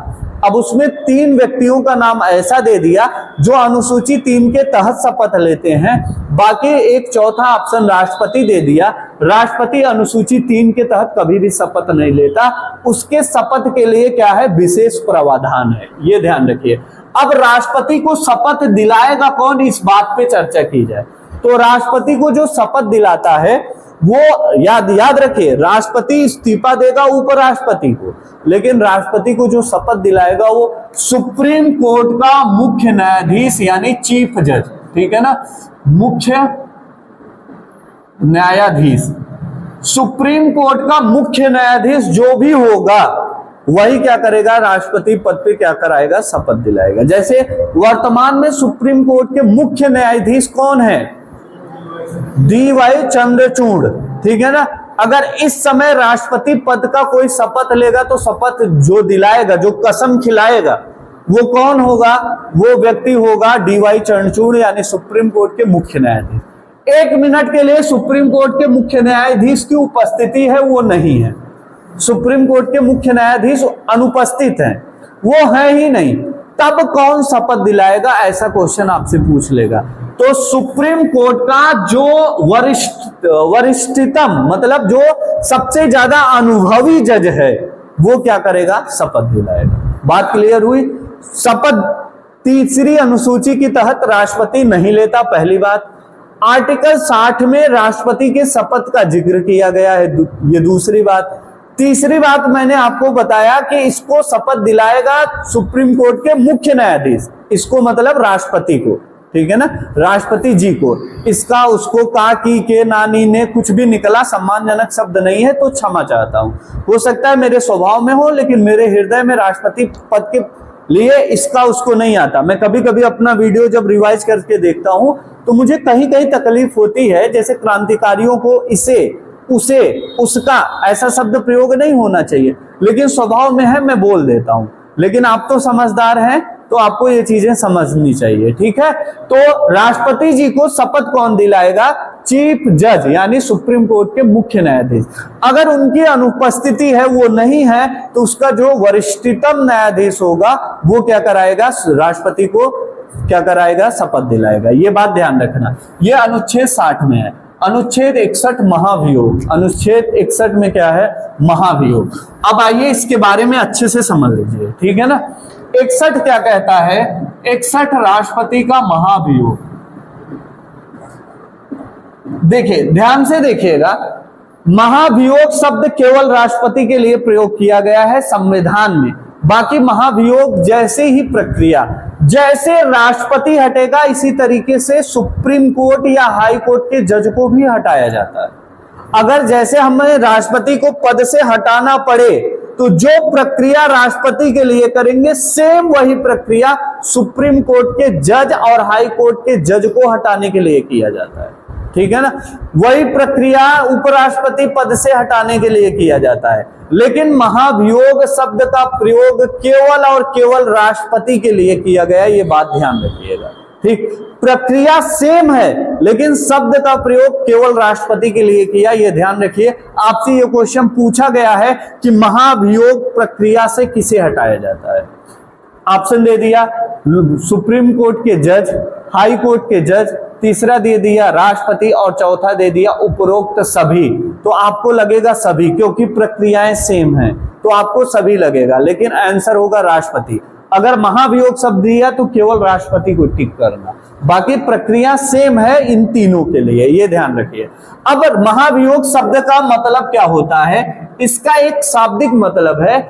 S1: अब उसमें 3 व्यक्तियों का नाम ऐसा दे दिया जो अनुसूची 3 के तहत शपथ लेते हैं, बाकी एक चौथा ऑप्शन राष्ट्रपति दे दिया। राष्ट्रपति अनुसूची 3 के तहत कभी भी शपथ नहीं लेता, उसके शपथ के लिए क्या है, विशेष प्रावधान है, ये ध्यान रखिए। अब राष्ट्रपति को शपथ दिलाएगा कौन, इस बात पे चर्चा की जाए। तो राष्ट्रपति को जो शपथ दिलाता है वो याद रखिए, राष्ट्रपति इस्तीफा देगा उपराष्ट्रपति को, लेकिन राष्ट्रपति को जो शपथ दिलाएगा वो सुप्रीम कोर्ट का मुख्य न्यायाधीश यानी चीफ जज, ठीक है ना, मुख्य न्यायाधीश, सुप्रीम कोर्ट का मुख्य न्यायाधीश जो भी होगा वही क्या करेगा, राष्ट्रपति पद पे क्या कराएगा, शपथ दिलाएगा। जैसे वर्तमान में सुप्रीम कोर्ट के मुख्य न्यायाधीश कौन है, DY चंद्रचूड़, ठीक है ना। अगर इस समय राष्ट्रपति पद का कोई शपथ लेगा तो शपथ जो दिलाएगा, जो कसम खिलाएगा वो कौन होगा, वो व्यक्ति होगा DY चंद्रचूड़ यानी सुप्रीम कोर्ट के मुख्य न्यायाधीश। 1 मिनट के लिए सुप्रीम कोर्ट के मुख्य न्यायाधीश की उपस्थिति है वो नहीं है, सुप्रीम कोर्ट के मुख्य न्यायाधीश अनुपस्थित हैं, वो है ही नहीं, तब कौन शपथ दिलाएगा, ऐसा क्वेश्चन आपसे पूछ लेगा। तो सुप्रीम कोर्ट का जो वरिष्ठतम मतलब जो सबसे ज्यादा अनुभवी जज है वो क्या करेगा, शपथ दिलाएगा। बात क्लियर हुई। शपथ 3री अनुसूची के तहत राष्ट्रपति नहीं लेता, पहली बात। आर्टिकल 60 में राष्ट्रपति के शपथ का जिक्र किया गया है, ये दूसरी बात। तीसरी बात मैंने आपको बताया कि इसको शपथ दिलाएगा सुप्रीम कोर्ट के मुख्य न्यायाधीश, इसको मतलब राष्ट्रपति को, ठीक है ना, राष्ट्रपति जी को। इसका उसको का की के नानी ने कुछ भी निकला, सम्मानजनक शब्द नहीं है तो क्षमा चाहता हूं, हो सकता है मेरे स्वभाव में हो, लेकिन मेरे हृदय में राष्ट्रपति पद के लिए इसका उसको नहीं आता। मैं कभी कभी अपना वीडियो जब रिवाइज करके देखता हूं तो मुझे कहीं कहीं तकलीफ होती है, जैसे क्रांतिकारियों को इसे उसे उसका ऐसा शब्द प्रयोग नहीं होना चाहिए, लेकिन स्वभाव में है मैं बोल देता हूं। लेकिन आप तो समझदार हैं तो आपको ये चीजें समझनी चाहिए, ठीक है। तो राष्ट्रपति जी को शपथ कौन दिलाएगा, चीफ जज यानी सुप्रीम कोर्ट के मुख्य न्यायाधीश। अगर उनकी अनुपस्थिति है, वो नहीं है, तो उसका जो वरिष्ठतम न्यायाधीश होगा वो क्या कराएगा, राष्ट्रपति को क्या कराएगा, शपथ दिलाएगा। ये बात ध्यान रखना। ये अनुच्छेद 60 में है। अनुच्छेद 61 महाभियोग, अनुच्छेद 61 में क्या है, महाभियोग। अब आइए इसके बारे में अच्छे से समझ लीजिए, ठीक है ना। 61 क्या कहता है, 61 राष्ट्रपति का महाभियोग। देखिए ध्यान से देखिएगा, महाभियोग शब्द केवल राष्ट्रपति के लिए प्रयोग किया गया है संविधान में। बाकी महाभियोग जैसे ही प्रक्रिया, जैसे राष्ट्रपति हटेगा इसी तरीके से सुप्रीम कोर्ट या हाई कोर्ट के जज को भी हटाया जाता है। अगर जैसे हमें राष्ट्रपति को पद से हटाना पड़े तो जो प्रक्रिया राष्ट्रपति के लिए करेंगे सेम वही प्रक्रिया सुप्रीम कोर्ट के जज और हाई कोर्ट के जज को हटाने के लिए किया जाता है, ठीक है ना। वही प्रक्रिया उपराष्ट्रपति पद से हटाने के लिए किया जाता है, लेकिन महाभियोग शब्द का प्रयोग केवल और केवल राष्ट्रपति के लिए किया गया, ये बात ध्यान रखिएगा। ठीक, प्रक्रिया सेम है लेकिन शब्द का प्रयोग केवल राष्ट्रपति के लिए किया, ये ध्यान रखिए। आपसे ये क्वेश्चन पूछा गया है कि महाभियोग प्रक्रिया से किसे हटाया जाता है। ऑप्शन दे दिया सुप्रीम कोर्ट के जज, हाई कोर्ट के जज, तीसरा दे दिया राष्ट्रपति और चौथा दे दिया उपरोक्त सभी। तो आपको लगेगा सभी, क्योंकि प्रक्रियाएं सेम हैं तो आपको सभी लगेगा, लेकिन आंसर होगा राष्ट्रपति। अगर महाभियोग शब्द दिया तो केवल राष्ट्रपति को टिक करना, बाकी प्रक्रिया सेम है इन तीनों के लिए, ये ध्यान रखिए। अब महाभियोग शब्द का मतलब क्या होता है, इसका एक शाब्दिक मतलब है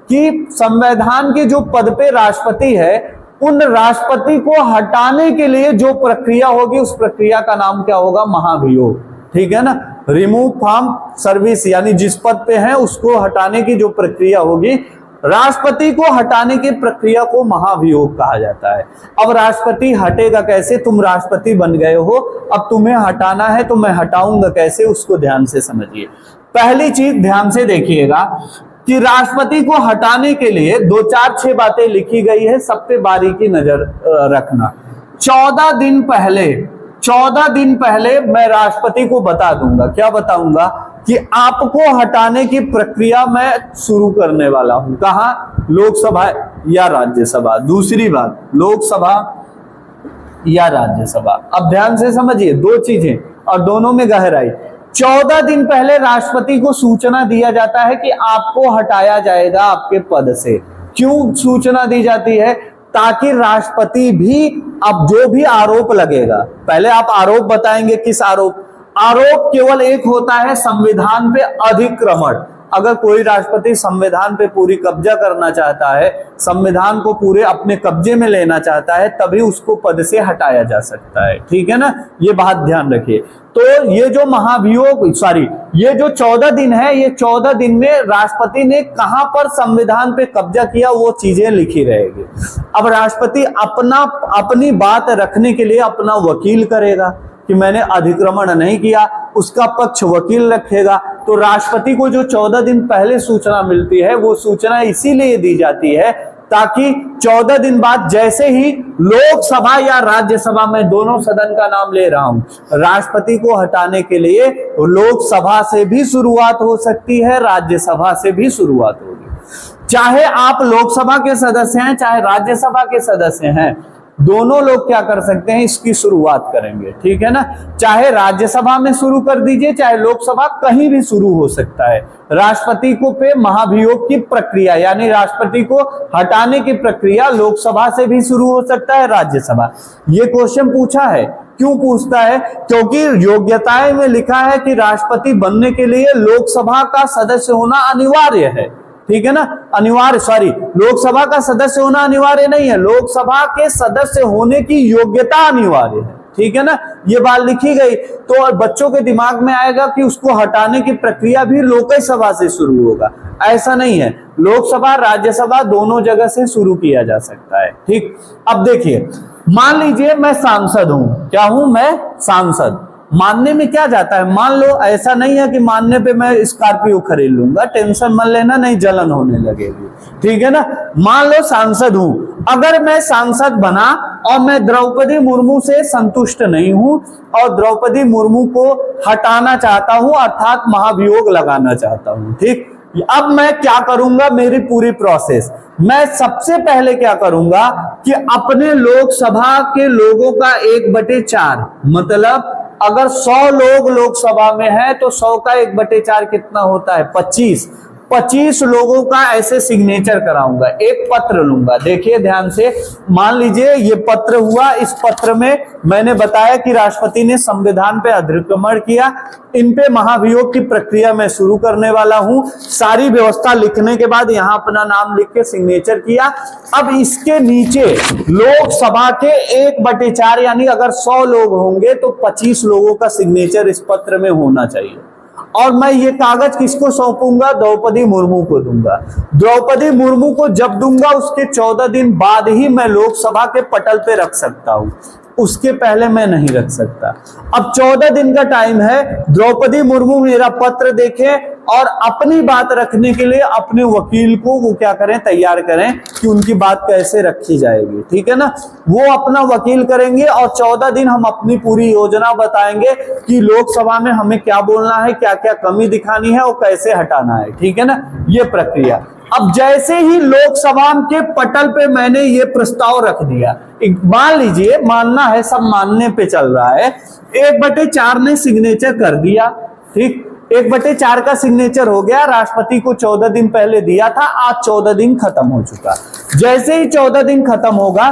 S1: कि संविधान के जो पद पे राष्ट्रपति है उन राष्ट्रपति को हटाने के लिए जो प्रक्रिया होगी उस प्रक्रिया का नाम क्या होगा, महाभियोग। ठीक है ना, रिमूव फ्रॉम सर्विस, यानी जिस पद पे है उसको हटाने की जो प्रक्रिया होगी, राष्ट्रपति को हटाने की प्रक्रिया को महाभियोग कहा जाता है। अब राष्ट्रपति हटेगा कैसे, तुम राष्ट्रपति बन गए हो, अब तुम्हें हटाना है तो मैं हटाऊंगा कैसे, उसको ध्यान से समझिए। पहली चीज ध्यान से देखिएगा कि राष्ट्रपति को हटाने के लिए 2 4 6 बातें लिखी गई है, सब पे बारीकी नजर रखना। 14 दिन पहले मैं राष्ट्रपति को बता दूंगा, क्या बताऊंगा, कि आपको हटाने की प्रक्रिया मैं शुरू करने वाला हूं। कहां, लोकसभा या राज्यसभा। दूसरी बात, लोकसभा या राज्यसभा। अब ध्यान से समझिए, 2 चीजें और दोनों में गहराई। 14 दिन पहले राष्ट्रपति को सूचना दिया जाता है कि आपको हटाया जाएगा आपके पद से। क्यों सूचना दी जाती है, ताकि राष्ट्रपति भी, अब जो भी आरोप लगेगा, पहले आप आरोप बताएंगे, किस आरोप केवल एक होता है, संविधान पे अधिक्रमण। अगर कोई राष्ट्रपति संविधान पे पूरी कब्जा करना चाहता है, संविधान को पूरे अपने कब्जे में लेना चाहता है, तभी उसको पद से हटाया जा सकता है। ठीक है ना, ये बात ध्यान रखिए। तो ये जो ये जो 14 दिन है, ये 14 दिन में राष्ट्रपति ने कहां पर संविधान पे कब्जा किया वो चीजें लिखी रहेगी। अब राष्ट्रपति अपनी बात रखने के लिए अपना वकील करेगा कि मैंने अधिक्रमण नहीं किया, उसका पक्ष वकील रखेगा। तो राष्ट्रपति को जो 14 दिन पहले सूचना मिलती है, वो सूचना इसीलिए दी जाती है ताकि 14 दिन बाद जैसे ही लोकसभा या राज्यसभा, में दोनों सदन का नाम ले रहा हूं, राष्ट्रपति को हटाने के लिए लोकसभा से भी शुरुआत हो सकती है, राज्यसभा से भी शुरुआत होगी। चाहे आप लोकसभा के सदस्य हैं, चाहे राज्यसभा के सदस्य हैं, दोनों लोग क्या कर सकते हैं, इसकी शुरुआत करेंगे। ठीक है ना, चाहे राज्यसभा में शुरू कर दीजिए, चाहे लोकसभा, कहीं भी शुरू हो सकता है। राष्ट्रपति को पे महाभियोग की प्रक्रिया, यानी राष्ट्रपति को हटाने की प्रक्रिया लोकसभा से भी शुरू हो सकता है, राज्यसभा। ये क्वेश्चन पूछा है, क्यों पूछता है, क्योंकि योग्यताएं में लिखा है कि राष्ट्रपति बनने के लिए लोकसभा का सदस्य होना अनिवार्य है। ठीक है ना, लोकसभा का सदस्य होना अनिवार्य नहीं है, लोकसभा के सदस्य होने की योग्यता अनिवार्य है। ठीक है ना, ये बात लिखी गई तो बच्चों के दिमाग में आएगा कि उसको हटाने की प्रक्रिया भी लोकसभा से शुरू होगा। ऐसा नहीं है, लोकसभा राज्यसभा दोनों जगह से शुरू किया जा सकता है। ठीक, अब देखिए, मान लीजिए मैं सांसद हूं, क्या हूं मैं, सांसद। मानने में क्या जाता है, मान लो ऐसा नहीं है कि मानने पे मैं स्कॉर्पियो खरीद लूंगा, टेंशन मत लेना, नहीं जलन होने लगेगी। ठीक है ना, मान लो सांसद हूं, अगर मैं सांसद बना और मैं द्रौपदी मुर्मू से संतुष्ट नहीं हूं और द्रौपदी मुर्मू को हटाना चाहता हूं, अर्थात महाभियोग लगाना चाहता हूं। ठीक, अब मैं क्या करूंगा, मेरी पूरी प्रोसेस, मैं सबसे पहले क्या करूंगा कि अपने लोकसभा के लोगों का 1/4, मतलब अगर 100 लोग लोकसभा में है तो 100 का 1/4 कितना होता है, 25 लोगों का ऐसे सिग्नेचर कराऊंगा, एक पत्र लूंगा। देखिए ध्यान से, मान लीजिए ये पत्र हुआ, इस पत्र में मैंने बताया कि राष्ट्रपति ने संविधान पे अधिक्रमण किया, इन पे महाभियोग की प्रक्रिया मैं शुरू करने वाला हूं। सारी व्यवस्था लिखने के बाद यहां अपना नाम लिख के सिग्नेचर किया। अब इसके नीचे लोकसभा के 1/4, यानी अगर 100 लोग होंगे तो 25 लोगों का सिग्नेचर इस पत्र में होना चाहिए। और मैं ये कागज किसको सौंपूंगा? द्रौपदी मुर्मू को दूंगा। द्रौपदी मुर्मू को जब दूंगा उसके 14 दिन बाद ही मैं लोकसभा के पटल पे रख सकता हूं, उसके पहले मैं नहीं रख सकता। अब 14 दिन का टाइम है, द्रौपदी मुर्मू मेरा पत्र देखें और अपनी बात रखने के लिए अपने वकील को वो क्या करें, तैयार करें कि उनकी बात कैसे रखी जाएगी, ठीक है ना। वो अपना वकील करेंगे और 14 दिन हम अपनी पूरी योजना बताएंगे कि लोकसभा में हमें क्या बोलना है, क्या क्या कमी दिखानी है और कैसे हटाना है, ठीक है ना, ये प्रक्रिया। अब जैसे ही लोकसभा के पटल पे मैंने ये प्रस्ताव रख दिया, मान लीजिए, मानना है, सब मानने पे चल रहा है, 1/4 ने सिग्नेचर कर दिया, ठीक, 1/4 का सिग्नेचर हो गया, राष्ट्रपति को 14 दिन पहले दिया था, आज 14 दिन खत्म हो चुका। जैसे ही 14 दिन खत्म होगा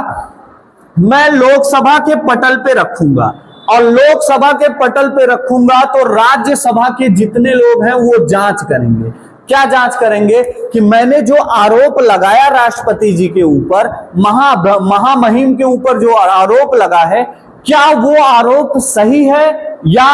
S1: मैं लोकसभा के पटल पे रखूंगा और लोकसभा के पटल पे रखूंगा तो राज्यसभा के जितने लोग हैं वो जांच करेंगे। क्या जांच करेंगे? कि मैंने जो आरोप लगाया राष्ट्रपति जी के ऊपर, महामहिम के ऊपर जो आरोप लगा है, क्या वो आरोप सही है या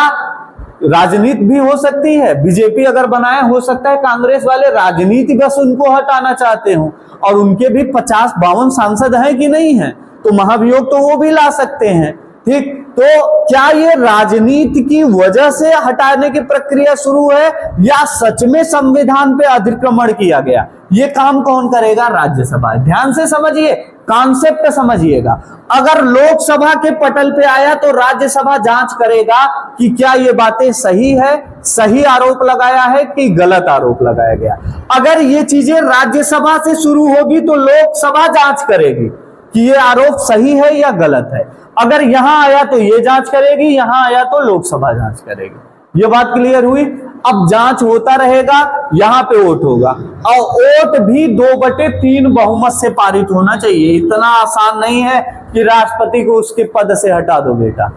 S1: राजनीति भी हो सकती है। बीजेपी अगर बनाए, हो सकता है कांग्रेस वाले राजनीति बस उनको हटाना चाहते हो, और उनके भी 50-52 सांसद हैं कि नहीं है, तो महाभियोग तो वो भी ला सकते हैं, ठीक। तो क्या ये राजनीति की वजह से हटाने की प्रक्रिया शुरू है या सच में संविधान पे अतिक्रमण किया गया? ये काम कौन करेगा? राज्यसभा। ध्यान से समझिए, कॉन्सेप्ट समझिएगा। अगर लोकसभा के पटल पे आया तो राज्यसभा जांच करेगा कि क्या ये बातें सही है, सही आरोप लगाया है कि गलत आरोप लगाया गया। अगर ये चीजें राज्यसभा से शुरू होगी तो लोकसभा जांच करेगी कि ये आरोप सही है या गलत है। अगर यहां आया तो ये जांच करेगी, यहां आया तो लोकसभा जांच करेगी। ये बात क्लियर हुई? अब जांच होता रहेगा, यहां पे वोट होगा और वोट भी 2/3 बहुमत से पारित होना चाहिए। इतना आसान नहीं है कि राष्ट्रपति को उसके पद से हटा दो बेटा।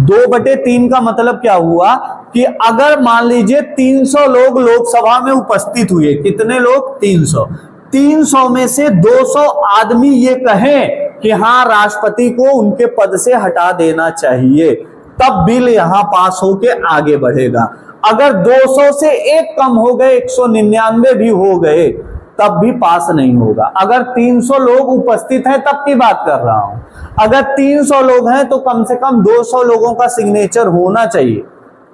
S1: 2/3 का मतलब क्या हुआ कि अगर मान लीजिए 300 लोग लोकसभा में उपस्थित हुए, कितने लोग? 300 में से 200 आदमी ये कहें कि हाँ राष्ट्रपति को उनके पद से हटा देना चाहिए, तब बिल यहां पास होके आगे बढ़ेगा। अगर 200 से एक कम हो गए, 199 भी हो गए, तब भी पास नहीं होगा। अगर 300 लोग उपस्थित हैं तब की बात कर रहा हूं। अगर 300 लोग हैं तो कम से कम 200 लोगों का सिग्नेचर होना चाहिए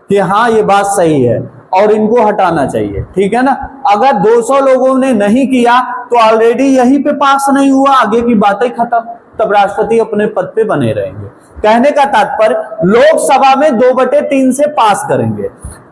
S1: कि हाँ ये बात सही है और इनको हटाना चाहिए, ठीक है ना। अगर 200 लोगों ने नहीं किया तो ऑलरेडी यहीं पे पास नहीं हुआ, आगे की बातें खत्म, तब राष्ट्रपति अपने पद पे बने रहेंगे। कहने का तात्पर्य लोकसभा में 2/3 से पास करेंगे।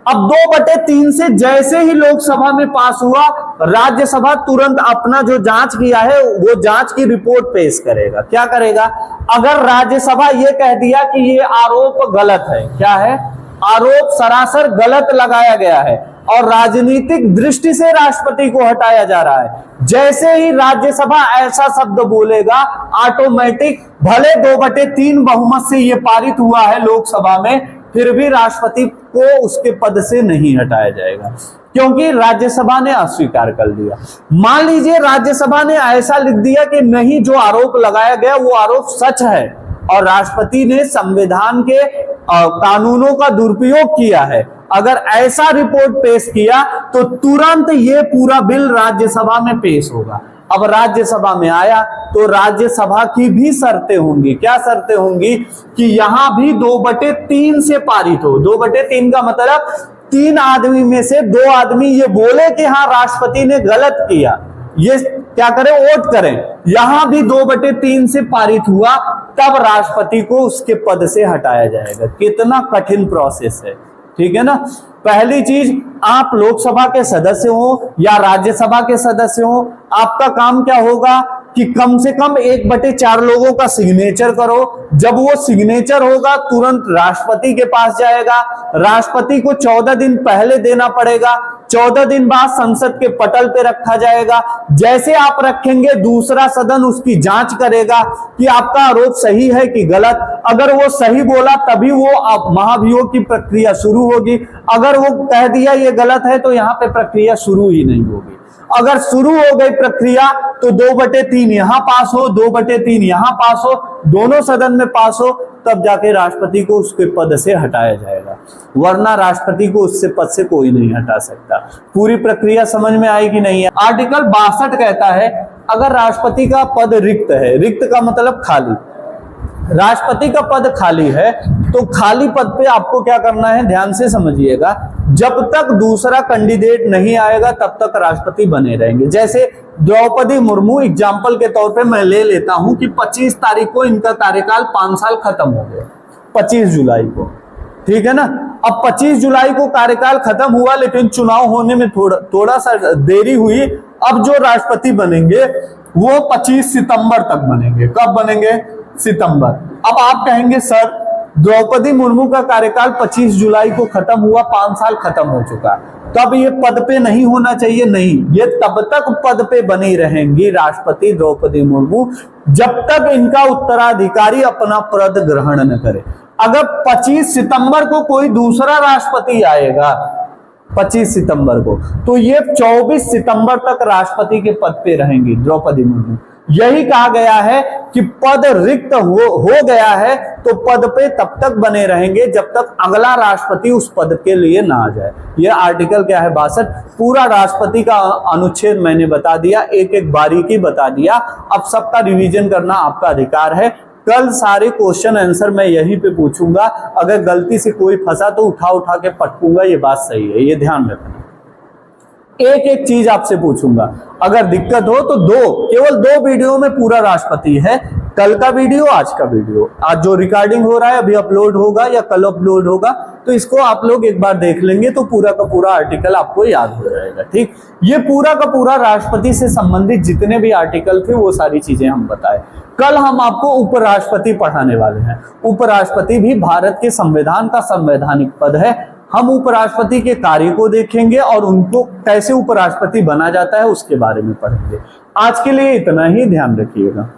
S1: अब 2/3 से जैसे ही लोकसभा में पास हुआ, राज्यसभा तुरंत अपना जो जांच किया है वो जांच की रिपोर्ट पेश करेगा। क्या करेगा? अगर राज्यसभा ये कह दिया कि ये आरोप गलत है, क्या है? आरोप सरासर गलत लगाया गया है और राजनीतिक दृष्टि से राष्ट्रपति को हटाया जा रहा है, जैसे ही राज्यसभा ऐसा शब्द बोलेगा, ऑटोमेटिक भले 2/3 बहुमत से ये पारित हुआ है लोकसभा में, फिर भी राष्ट्रपति को उसके पद से नहीं हटाया जाएगा, क्योंकि राज्यसभा ने अस्वीकार कर दिया। मान लीजिए राज्यसभा ने ऐसा लिख दिया कि नहीं, जो आरोप लगाया गया वो आरोप सच है और राष्ट्रपति ने संविधान के कानूनों का दुरुपयोग किया है। अगर ऐसा रिपोर्ट पेश किया तो तुरंत ये पूरा बिल राज्यसभा में पेश होगा। अब राज्यसभा में आया तो राज्यसभा की भी शर्तें होंगी। क्या शर्तें होंगी? कि यहां भी 2/3 से पारित हो। 2/3 का मतलब 3 आदमी में से 2 आदमी ये बोले कि हाँ राष्ट्रपति ने गलत किया, ये क्या करें? वोट करें। यहां भी 2/3 से पारित हुआ, तब राष्ट्रपति को उसके पद से हटाया जाएगा। कितना कठिन प्रोसेस है, ठीक है ना। पहली चीज, आप लोकसभा के सदस्य हो या राज्यसभा के सदस्य हो, आपका काम क्या होगा कि कम से कम 1/4 लोगों का सिग्नेचर करो। जब वो सिग्नेचर होगा तुरंत राष्ट्रपति के पास जाएगा। राष्ट्रपति को 14 दिन पहले देना पड़ेगा। 14 दिन बाद संसद के पटल पे रखा जाएगा। जैसे आप रखेंगे, दूसरा सदन उसकी जांच करेगा कि आपका आरोप सही है कि गलत। अगर वो सही बोला तभी वो महाभियोग की प्रक्रिया शुरू होगी। अगर वो कह दिया ये गलत है तो यहाँ पे प्रक्रिया शुरू ही नहीं होगी। अगर शुरू हो गई प्रक्रिया तो 2/3 यहां पास हो, 2/3 यहां पास हो, दोनों सदन में पास हो, तब जाके राष्ट्रपति को उसके पद से हटाया जाएगा, वरना राष्ट्रपति को उससे पद से कोई नहीं हटा सकता। पूरी प्रक्रिया समझ में आई कि नहीं है? आर्टिकल 62 कहता है अगर राष्ट्रपति का पद रिक्त है, रिक्त का मतलब खाली, राष्ट्रपति का पद खाली है तो खाली पद पे आपको क्या करना है, ध्यान से समझिएगा, जब तक दूसरा कैंडिडेट नहीं आएगा तब तक राष्ट्रपति बने रहेंगे। जैसे द्रौपदी मुर्मू एग्जाम्पल के तौर पे मैं ले लेता हूं कि 25 तारीख को इनका कार्यकाल 5 साल खत्म हो गया, 25 जुलाई को, ठीक है ना। अब 25 जुलाई को कार्यकाल खत्म हुआ, लेकिन चुनाव होने में थोड़ा सा देरी हुई। अब जो राष्ट्रपति बनेंगे वो 25 सितंबर तक बनेंगे। कब बनेंगे? सितंबर। अब आप कहेंगे सर द्रौपदी मुर्मू का कार्यकाल 25 जुलाई को खत्म हुआ, 5 साल खत्म हो चुका, तब ये पद पे नहीं होना चाहिए। नहीं, ये तब तक पद पे बनी रहेंगी राष्ट्रपति द्रौपदी मुर्मू जब तक इनका उत्तराधिकारी अपना पद ग्रहण न करे। अगर 25 सितंबर को कोई दूसरा राष्ट्रपति आएगा, 25 सितंबर को, तो ये 24 सितंबर तक राष्ट्रपति के पद पे रहेंगी द्रौपदी मुर्मू। यही कहा गया है कि पद रिक्त हो गया है तो पद पे तब तक बने रहेंगे जब तक अगला राष्ट्रपति उस पद के लिए ना आ जाए। यह आर्टिकल क्या है? 62। पूरा राष्ट्रपति का अनुच्छेद मैंने बता दिया, एक एक बारीकी बता दिया। अब सबका रिवीजन करना आपका अधिकार है। कल सारे क्वेश्चन आंसर मैं यहीं पे पूछूंगा, अगर गलती से कोई फंसा तो उठा के पटकूंगा, ये बात सही है, ये ध्यान रखना। एक एक चीज आपसे पूछूंगा, अगर दिक्कत हो तो केवल दो वीडियो में पूरा राष्ट्रपति है, कल का वीडियो, आज का वीडियो। आज जो रिकॉर्डिंग हो रहा है अभी अपलोड होगा या कल अपलोड होगा, तो इसको आप लोग एक बार देख लेंगे तो पूरा का पूरा आर्टिकल आपको याद हो जाएगा। ठीक, ये पूरा का पूरा राष्ट्रपति से संबंधित जितने भी आर्टिकल थे वो सारी चीजें हम बताए। कल हम आपको उपराष्ट्रपति पढ़ाने वाले हैं। उपराष्ट्रपति भी भारत के संविधान का संवैधानिक पद है। हम उपराष्ट्रपति के कार्य को देखेंगे और उनको कैसे उपराष्ट्रपति बना जाता है उसके बारे में पढ़ेंगे। आज के लिए इतना ही, ध्यान रखिएगा।